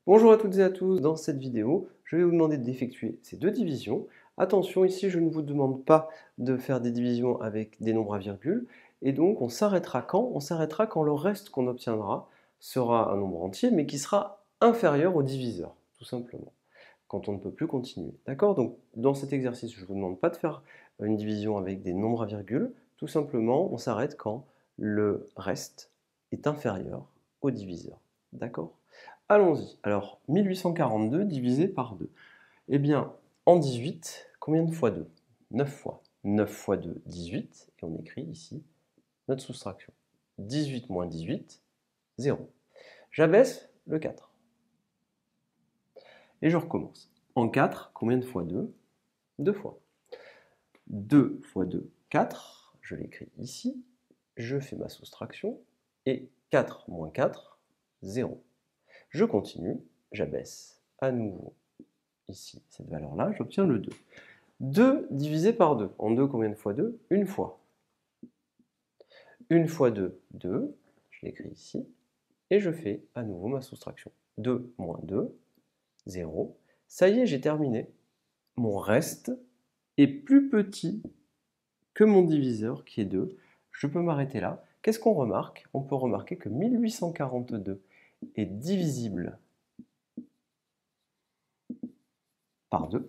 Bonjour à toutes et à tous, dans cette vidéo, je vais vous demander d'effectuer ces deux divisions. Attention, ici je ne vous demande pas de faire des divisions avec des nombres à virgule, et donc on s'arrêtera quand? On s'arrêtera quand le reste qu'on obtiendra sera un nombre entier, mais qui sera inférieur au diviseur, tout simplement, quand on ne peut plus continuer. D'accord? Donc dans cet exercice, je ne vous demande pas de faire une division avec des nombres à virgule, tout simplement on s'arrête quand le reste est inférieur au diviseur. D'accord? Allons-y. Alors, 1842 divisé par 2. Eh bien, en 18, combien de fois 2? 9 fois. 9 fois 2, 18. Et on écrit ici notre soustraction. 18 moins 18, 0. J'abaisse le 4. Et je recommence. En 4, combien de fois 2? 2 fois. 2 fois 2, 4. Je l'écris ici. Je fais ma soustraction. Et 4 moins 4, 0. Je continue. J'abaisse à nouveau ici cette valeur-là, j'obtiens le 2. 2 divisé par 2. En 2, combien de fois 2? Une fois. 1 fois 2, 2. Je l'écris ici. Et je fais à nouveau ma soustraction. 2 moins 2, 0. Ça y est, j'ai terminé. Mon reste est plus petit que mon diviseur, qui est 2. Je peux m'arrêter là. Qu'est-ce qu'on remarque? On peut remarquer que 1842 est divisible par 2.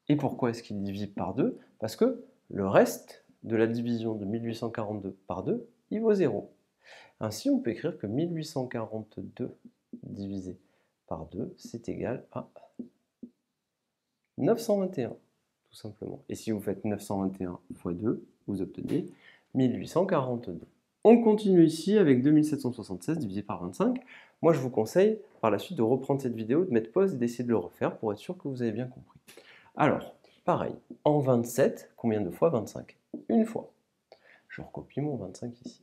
Et pourquoi est-ce qu'il est divisible par 2? Parce que le reste de la division de 1842 par 2, il vaut 0. Ainsi, on peut écrire que 1842 divisé par 2, c'est égal à 921, tout simplement. Et si vous faites 921 fois 2, vous obtenez 1842. On continue ici avec 2776 divisé par 25. Moi, je vous conseille par la suite de reprendre cette vidéo, de mettre pause et d'essayer de le refaire pour être sûr que vous avez bien compris. Alors, pareil, en 27, combien de fois 25? Une fois. Je recopie mon 25 ici.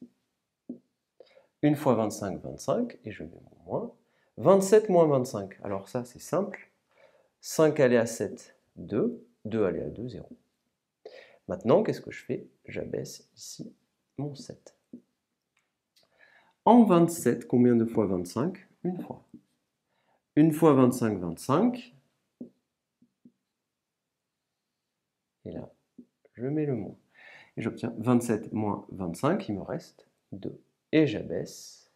1 fois 25, 25, et je mets mon moins. 27 moins 25, alors ça c'est simple. 5 allé à 7, 2. 2 allé à 2, 0. Maintenant, qu'est-ce que je fais? J'abaisse ici mon 7. En 27, combien de fois 25? Une fois. 1 fois 25, 25. Et là, je mets le moins. Et j'obtiens 27 moins 25, il me reste 2. Et j'abaisse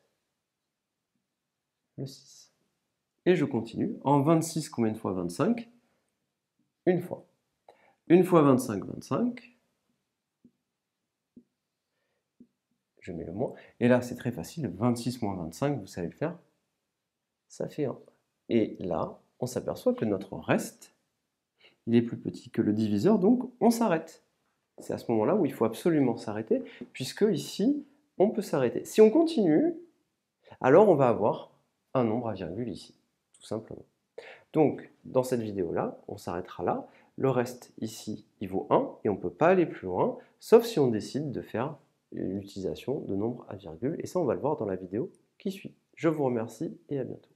le 6. Et je continue. En 26, combien de fois 25? Une fois. 1 fois 25, 25. Je mets le moins. Et là, c'est très facile. 26 moins 25, vous savez le faire, ça fait 1. Et là, on s'aperçoit que notre reste, il est plus petit que le diviseur, donc on s'arrête. C'est à ce moment-là où il faut absolument s'arrêter, puisque ici, on peut s'arrêter. Si on continue, alors on va avoir un nombre à virgule ici, tout simplement. Donc, dans cette vidéo-là, on s'arrêtera là. Le reste, ici, il vaut 1, et on ne peut pas aller plus loin, sauf si on décide de faire l'utilisation de nombres à virgule, et ça, on va le voir dans la vidéo qui suit. Je vous remercie, et à bientôt.